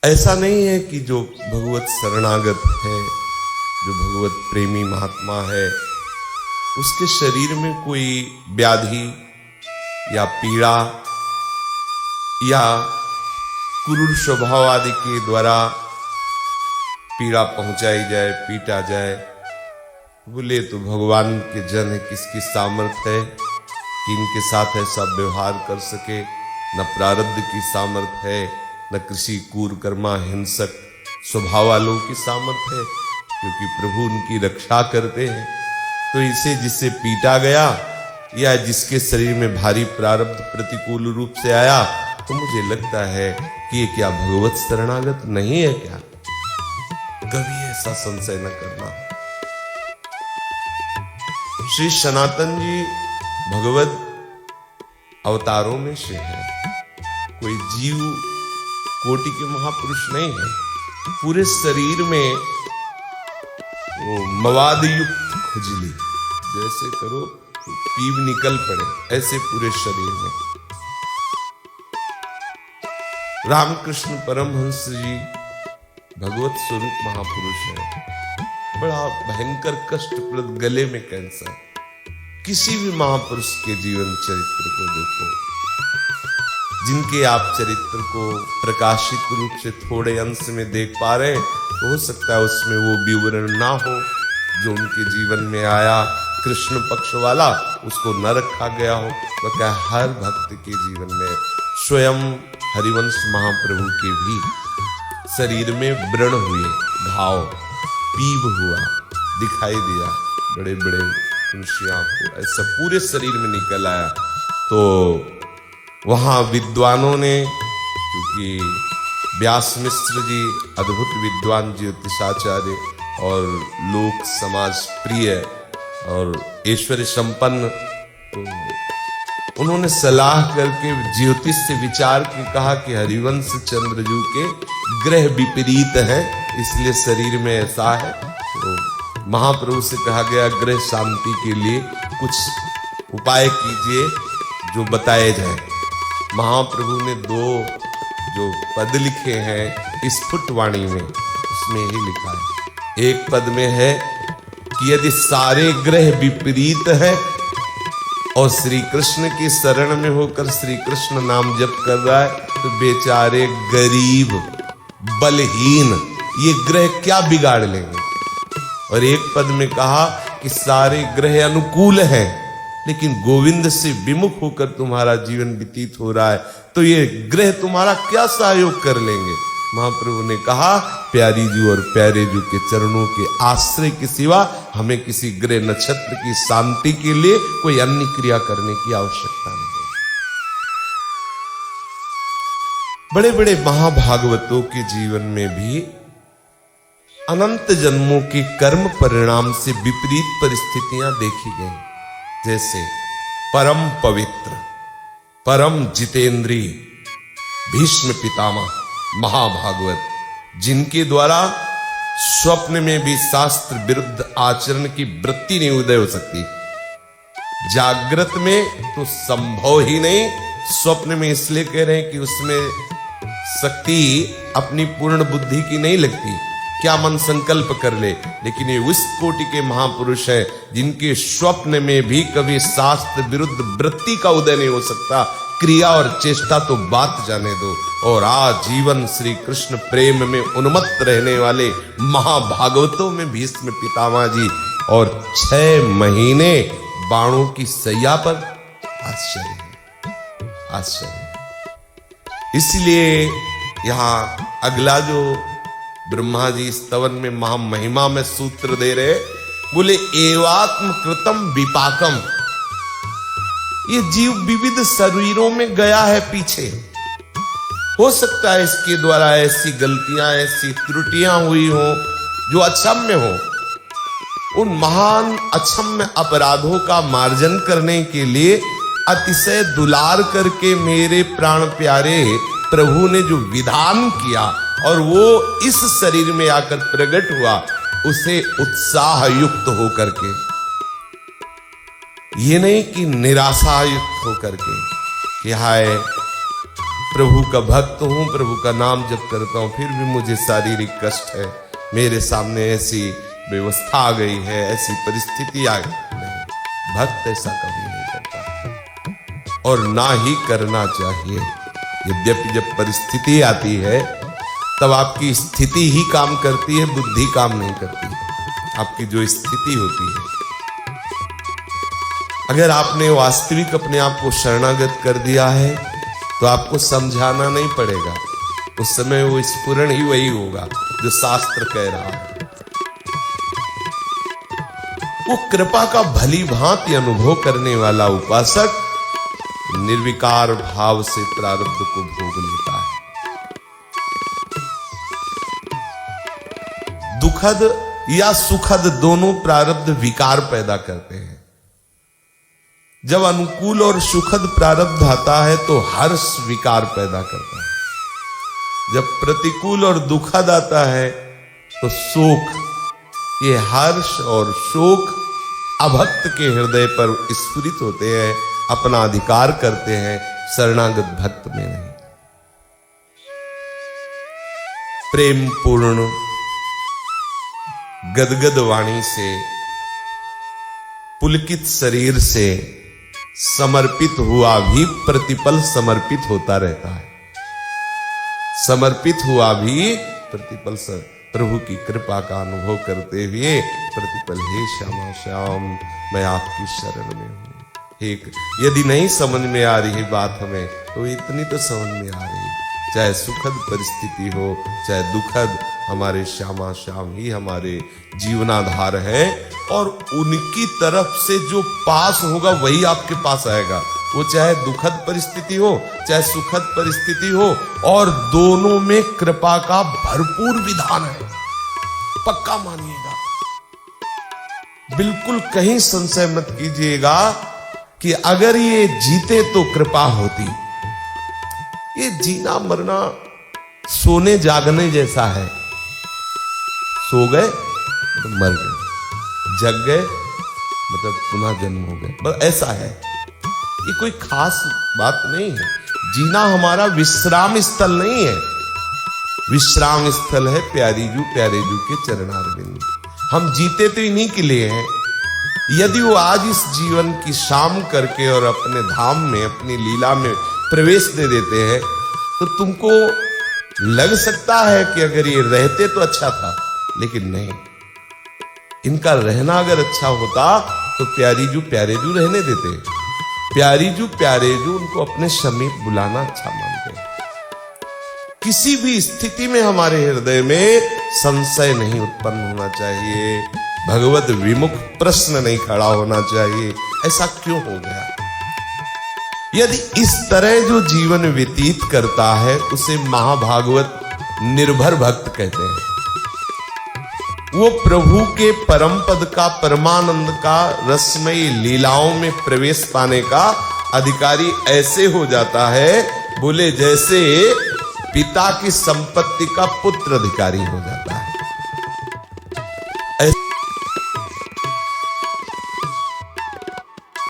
ऐसा नहीं है कि जो भगवत शरणागत है, जो भगवत प्रेमी महात्मा है, उसके शरीर में कोई व्याधि या पीड़ा या क्रूर स्वभाव आदि के द्वारा पीड़ा पहुंचाई जाए, पीटा जाए। बोले तो भगवान के जन है, किसकी सामर्थ्य है कि इनके साथ ऐसा व्यवहार कर सके। न प्रारब्ध की सामर्थ्य है, न किसी क्रूर कर्मा हिंसक स्वभाव वालों की सामर्थ्य है, क्योंकि प्रभु उनकी रक्षा करते हैं। तो इसे जिससे पीटा गया या जिसके शरीर में भारी प्रारब्ध प्रतिकूल रूप से आया, तो मुझे लगता है कि ये क्या भगवत शरणागत नहीं है क्या? कभी ऐसा संशय न करना। श्री सनातन जी भगवत अवतारों में से है, कोई जीव कोटि के महापुरुष नहीं है। पूरे शरीर में वो मवाद युक्त खुजली, जैसे करो पीप निकल पड़े, ऐसे पूरे शरीर में। रामकृष्ण परमहंस जी भगवत स्वरूप महापुरुष है। बड़ा भयंकर कष्टप्रद गले में कैंसर। किसी भी महापुरुष के जीवन चरित्र को देखो, जिनके आप चरित्र को प्रकाशित रूप से थोड़े अंश में देख पा रहे हैं, तो हो सकता है उसमें वो विवरण ना हो जो उनके जीवन में आया। कृष्ण पक्ष वाला उसको न रखा गया हो। तो क्या हर भक्त के जीवन में, स्वयं हरिवंश महाप्रभु के भी शरीर में व्रण हुए, घाव, पीप हुआ, दिखाई दिया, बड़े बड़े तुलसियां को ऐसा पूरे शरीर में निकल आया। तो वहां विद्वानों ने, क्योंकि व्यास मिश्र जी अद्भुत विद्वान ज्योतिषाचार्य और लोक समाज प्रिय और ऐश्वर्य संपन्न, तो उन्होंने सलाह करके ज्योतिष से विचार के कहा कि हरिवंश चंद्रजू के ग्रह विपरीत है, इसलिए शरीर में ऐसा है। तो महाप्रभु से कहा गया, ग्रह शांति के लिए कुछ उपाय कीजिए जो बताए जाए। महाप्रभु ने 2 जो पद लिखे हैं स्फुट वाणी में, उसमें ही लिखा है। एक पद में है कि यदि सारे ग्रह विपरीत है और श्री कृष्ण की शरण में होकर श्री कृष्ण नाम जप कर रहा है, तो बेचारे गरीब बलहीन ये ग्रह क्या बिगाड़ लेंगे। और एक पद में कहा कि सारे ग्रह अनुकूल हैं, लेकिन गोविंद से विमुख होकर तुम्हारा जीवन व्यतीत हो रहा है, तो ये ग्रह तुम्हारा क्या सहयोग कर लेंगे। महाप्रभु ने कहा, प्यारी जू और प्यारे जू के चरणों के आश्रय के सिवा हमें किसी ग्रह नक्षत्र की शांति के लिए कोई अन्य क्रिया करने की आवश्यकता नहीं। बड़े बड़े महाभागवतों के जीवन में भी अनंत जन्मों के कर्म परिणाम से विपरीत परिस्थितियां देखी गई। जैसे परम पवित्र, परम जितेंद्री भीष्म पितामह महाभागवत, जिनके द्वारा स्वप्न में भी शास्त्र विरुद्ध आचरण की वृत्ति नहीं उदय हो सकती। जागृत में तो संभव ही नहीं, स्वप्न में इसलिए कह रहे हैं कि उसमें शक्ति अपनी पूर्ण बुद्धि की नहीं लगती, क्या मन संकल्प कर ले। लेकिन ये उस कोटि के महापुरुष हैं जिनके स्वप्न में भी कभी शास्त्र विरुद्ध वृत्ति का उदय नहीं हो सकता। क्रिया और चेष्टा तो बात जाने दो। और आजीवन श्री कृष्ण प्रेम में उन्मत्त रहने वाले महाभागवतों में भीष्म पितामह जी, और 6 महीने बाणों की सैया पर। आश्चर्य है, आश्चर्य। इसलिए यहां अगला जो ब्रह्मा जी स्तवन में महामहिमा में सूत्र दे रहे, बोले एवात्म कृतम विपाकम। ये जीव विविध शरीरों में गया है पीछे। हो सकता है इसके द्वारा ऐसी गलतियां, ऐसी त्रुटियां हुई हो जो अक्षम्य हो। उन महान अक्षम्य अपराधों का मार्जन करने के लिए अतिशय दुलार करके मेरे प्राण प्यारे प्रभु ने जो विधान किया और वो इस शरीर में आकर प्रकट हुआ, उसे उत्साह युक्त होकर के, ये नहीं कि निराशा युक्त होकर के कि हाय प्रभु का भक्त हूं, प्रभु का नाम जप करता हूं, फिर भी मुझे शारीरिक कष्ट है, मेरे सामने ऐसी व्यवस्था आ गई है, ऐसी परिस्थिति आ गई। नहीं, भक्त ऐसा कभी नहीं करता और ना ही करना चाहिए। यद्यपि जब परिस्थिति आती है तब आपकी स्थिति ही काम करती है, बुद्धि काम नहीं करती। आपकी जो स्थिति होती है, अगर आपने वास्तविक अपने आप को शरणागत कर दिया है तो आपको समझाना नहीं पड़ेगा, उस समय वो स्फुरण ही वही होगा जो शास्त्र कह रहा है। वो कृपा का भली भांति अनुभव करने वाला उपासक निर्विकार भाव से प्रारब्ध को भोग लेता है। दुखद या सुखद दोनों प्रारब्ध विकार पैदा करते हैं। जब अनुकूल और सुखद प्रारब्ध आता है तो हर्ष विकार पैदा करता है। जब प्रतिकूल और दुखद आता है तो शोक, ये हर्ष और शोक अभक्त के हृदय पर स्फुरित होते हैं, अपना अधिकार करते हैं, शरणागत भक्त में नहीं। प्रेम पूर्ण गदगद वाणी से, पुलकित शरीर से समर्पित हुआ भी प्रतिपल समर्पित होता रहता है। समर्पित हुआ भी प्रतिपल प्रभु की कृपा का अनुभव करते हुए प्रतिपल, हे श्यामा श्याम मैं आपकी शरण में हूं। एक यदि नहीं समझ में आ रही बात हमें तो इतनी तो समझ में आ रही, चाहे सुखद परिस्थिति हो चाहे दुखद, हमारे श्यामा श्याम ही हमारे जीवनाधार है और उनकी तरफ से जो पास होगा वही आपके पास आएगा। वो चाहे दुखद परिस्थिति हो चाहे सुखद परिस्थिति हो, और दोनों में कृपा का भरपूर विधान है, पक्का मानिएगा। बिल्कुल कहीं संशय मत कीजिएगा कि अगर ये जीते तो कृपा होती। ये जीना मरना सोने जागने जैसा है। सो गए तो मर गए, जग गए मतलब पुनः जन्म हो गए, बस ऐसा है। ये कोई खास बात नहीं है। जीना हमारा विश्राम स्थल नहीं है। विश्राम स्थल है प्यारी जू के चरणारविंद। हम जीते तो इन्हीं के लिए हैं। यदि वो आज इस जीवन की शाम करके और अपने धाम में अपनी लीला में प्रवेश दे देते हैं तो तुमको लग सकता है कि अगर ये रहते तो अच्छा था, लेकिन नहीं। इनका रहना अगर अच्छा होता तो प्यारे जू रहने देते। प्यारे जू उनको अपने समीप बुलाना अच्छा मानते। किसी भी स्थिति में हमारे हृदय में संशय नहीं उत्पन्न होना चाहिए, भगवत विमुख प्रश्न नहीं खड़ा होना चाहिए, ऐसा क्यों हो गया। यदि इस तरह जो जीवन व्यतीत करता है उसे महाभागवत निर्भर भक्त कहते हैं। वो प्रभु के परम पद का, परमानंद का, रसमयी लीलाओं में प्रवेश पाने का अधिकारी ऐसे हो जाता है, बोले जैसे पिता की संपत्ति का पुत्र अधिकारी हो जाता है।